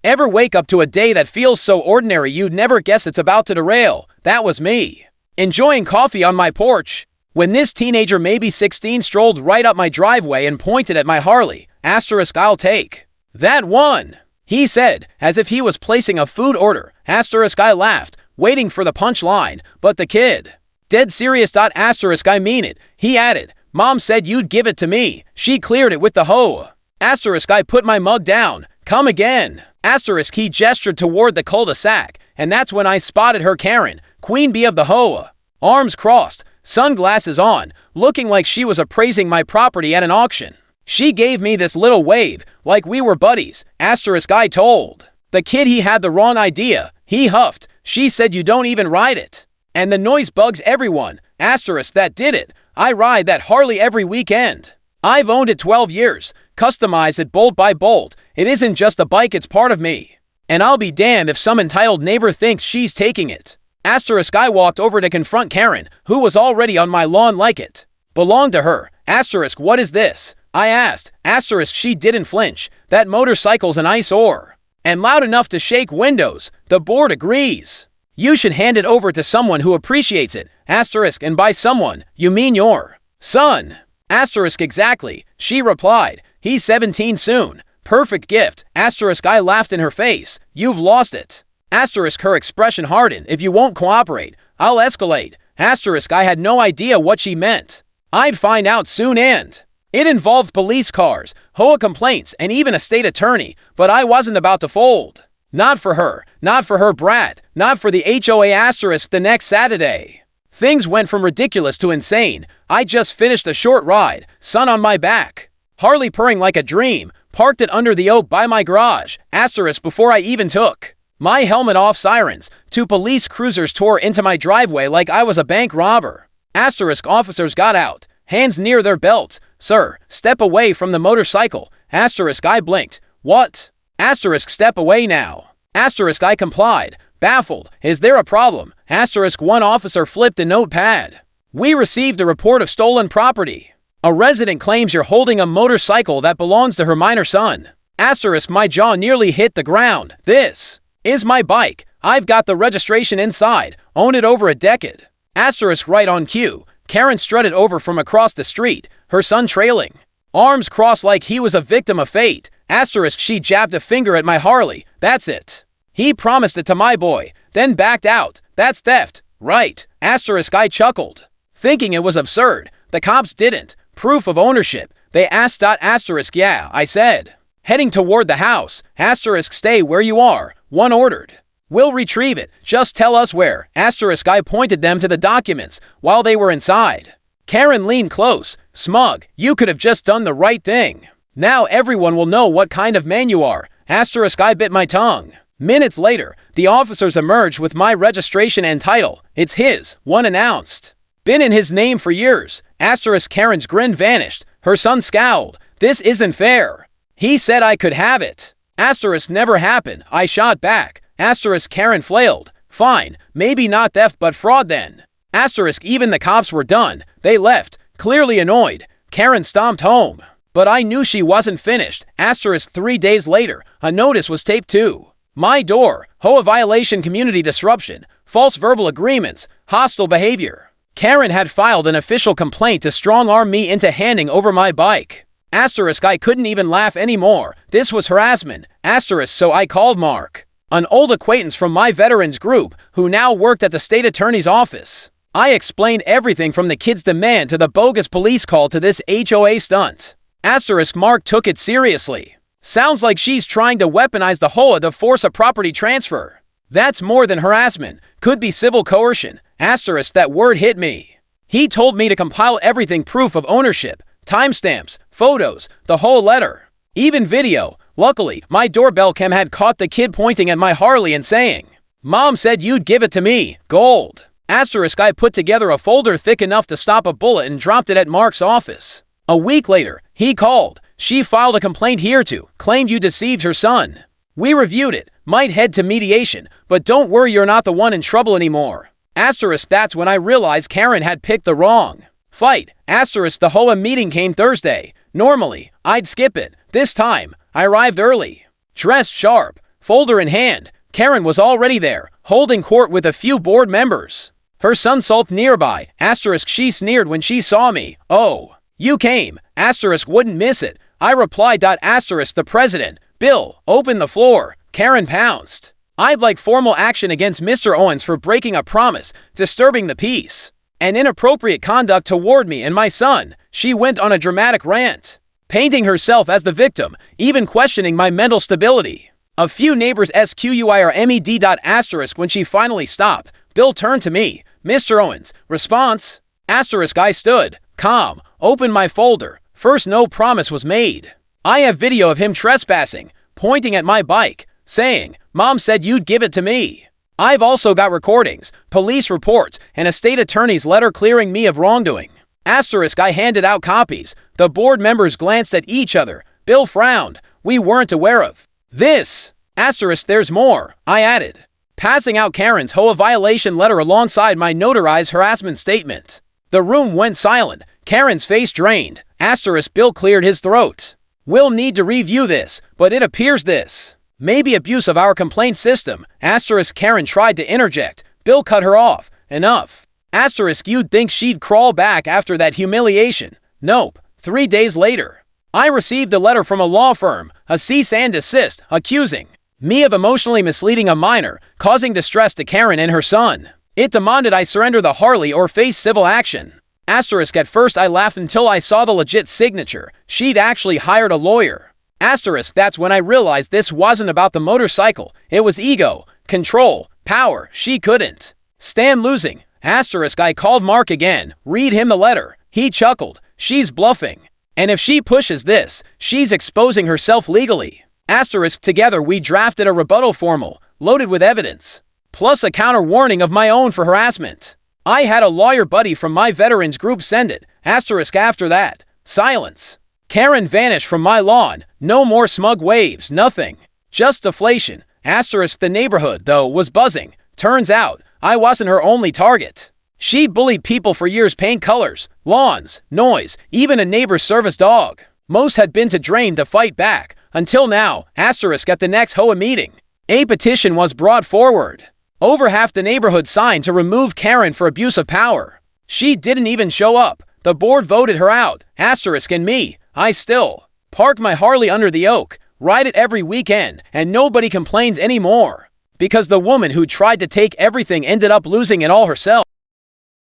Ever wake up to a day that feels so ordinary you'd never guess it's about to derail? That was me. Enjoying coffee on my porch, when this teenager, maybe 16, strolled right up my driveway and pointed at my Harley. I'll take that one, he said, as if he was placing a food order. I laughed, waiting for the punchline, but the kid, dead serious. I mean it, he added. Mom said you'd give it to me. She cleared it with the hoe. I put my mug down. Come again. He gestured toward the cul-de-sac, and that's when I spotted her, Karen, queen bee of the hoe. Arms crossed, sunglasses on, looking like she was appraising my property at an auction. She gave me this little wave, like we were buddies. I told the kid he had the wrong idea. He huffed. She said you don't even ride it. And the noise bugs everyone. That did it. I ride that Harley every weekend. I've owned it 12 years, customized it bolt by bolt. It isn't just a bike, it's part of me. And I'll be damned if some entitled neighbor thinks she's taking it. I walked over to confront Karen, who was already on my lawn like it belonged to her. What is this? I asked. She didn't flinch. That motorcycle's an eyesore. And loud enough to shake windows. The board agrees. You should hand it over to someone who appreciates it. And by someone, you mean your son. Exactly, she replied. He's 17 soon. Perfect gift. I laughed in her face. You've lost it. Her expression hardened. If you won't cooperate, I'll escalate. I had no idea what she meant. I'd find out soon, and it involved police cars, HOA complaints, and even a state attorney, but I wasn't about to fold. Not for her, Brad, not for the HOA. The next Saturday, things went from ridiculous to insane. I just finished a short ride, sun on my back, Harley purring like a dream, parked it under the oak by my garage. Before I even took my helmet off, sirens, 2 police cruisers tore into my driveway like I was a bank robber. Officers got out, hands near their belts. Sir, step away from the motorcycle. I blinked. What? Step away now. I complied, baffled. Is there a problem? One officer flipped a notepad. We received a report of stolen property. A resident claims you're holding a motorcycle that belongs to her minor son. My jaw nearly hit the ground. This is my bike. I've got the registration inside. Owned it over a decade. Right on cue. Karen strutted over from across the street, her son trailing, arms crossed like he was a victim of fate. She jabbed a finger at my Harley. That's it. He promised it to my boy, then backed out. That's theft, right? I chuckled, thinking it was absurd. The cops didn't. Proof of ownership. They asked. Yeah, I said. Heading toward the house. Stay where you are. One ordered. We'll retrieve it. Just tell us where. I pointed them to the documents while they were inside. Karen leaned close, smug. You could have just done the right thing. Now everyone will know what kind of man you are. I bit my tongue. Minutes later, the officers emerged with my registration and title. It's his, one announced. Been in his name for years. Karen's grin vanished. Her son scowled. This isn't fair. He said I could have it. Never happened. I shot back. Karen flailed. Fine, maybe not theft but fraud then. Even the cops were done. They left, clearly annoyed. Karen stomped home. But I knew she wasn't finished. 3 days later, a notice was taped to my door. HOA violation, community disruption, false verbal agreements, hostile behavior. Karen had filed an official complaint to strong-arm me into handing over my bike. I couldn't even laugh anymore. This was harassment. So I called Mark, an old acquaintance from my veterans group who now worked at the state attorney's office. I explained everything from the kid's demand to the bogus police call to this HOA stunt. Mark took it seriously. Sounds like she's trying to weaponize the HOA to force a property transfer. That's more than harassment. Could be civil coercion. That word hit me. He told me to compile everything, proof of ownership, timestamps, photos, the whole letter, even video. Luckily, my doorbell cam had caught the kid pointing at my Harley and saying, Mom said you'd give it to me. Gold. I put together a folder thick enough to stop a bullet and dropped it at Mark's office. A week later, he called. She filed a complaint here too, claimed you deceived her son. We reviewed it, might head to mediation, but don't worry, you're not the one in trouble anymore. That's when I realized Karen had picked the wrong fight. The HOA meeting came Thursday. Normally, I'd skip it. This time, I arrived early, dressed sharp, Folder in hand, Karen was already there, holding court with a few board members. Her son sulked nearby, asterisk she sneered when she saw me. Oh, you came, asterisk wouldn't miss it. I replied, asterisk the president, Bill, open the floor. Karen pounced. I'd like formal action against Mr. Owens for breaking a promise, disturbing the peace, and inappropriate conduct toward me and my son. She went on a dramatic rant, painting herself as the victim, even questioning my mental stability. A few neighbors squirmed. Asterisk when she finally stopped, Bill turned to me. Mr. Owens, response? Asterisk I stood, calm, opened my folder. First, no promise was made. I have video of him trespassing, pointing at my bike, saying, Mom said you'd give it to me. I've also got recordings, police reports, and a state attorney's letter clearing me of wrongdoing. Asterisk I handed out copies. The board members glanced at each other. Bill frowned. We weren't aware of this. Asterisk there's more, I added, passing out Karen's HOA violation letter alongside my notarized harassment statement. The room went silent. Karen's face drained. Asterisk Bill cleared his throat. We'll need to review this, but it appears this may be abuse of our complaint system. Asterisk Karen tried to interject. Bill cut her off. Enough. Asterisk you'd think she'd crawl back after that humiliation. Nope. 3 days later, I received a letter from a law firm, a cease and desist, accusing me of emotionally misleading a minor, causing distress to Karen and her son. It demanded I surrender the Harley or face civil action. Asterisk at first I laughed until I saw the legit signature. She'd actually hired a lawyer. Asterisk that's when I realized this wasn't about the motorcycle. It was ego, control, power. She couldn't stand losing. Asterisk I called Mark again. Read him the letter. He chuckled. She's bluffing. And if she pushes this, she's exposing herself legally. Asterisk together we drafted a rebuttal formal, loaded with evidence, plus a counter warning of my own for harassment. I had a lawyer buddy from my veterans group send it. Asterisk after that, silence. Karen vanished from my lawn. No more smug waves, nothing. Just deflation. Asterisk the neighborhood, though, was buzzing. Turns out, I wasn't her only target. She bullied people for years, paint colors, lawns, noise, even a neighbor's service dog. Most had been too drained to fight back. Until now, asterisk at the next HOA meeting, a petition was brought forward. Over half the neighborhood signed to remove Karen for abuse of power. She didn't even show up. The board voted her out. Asterisk and me, I still park my Harley under the oak, ride it every weekend, and nobody complains anymore. Because the woman who tried to take everything ended up losing it all herself.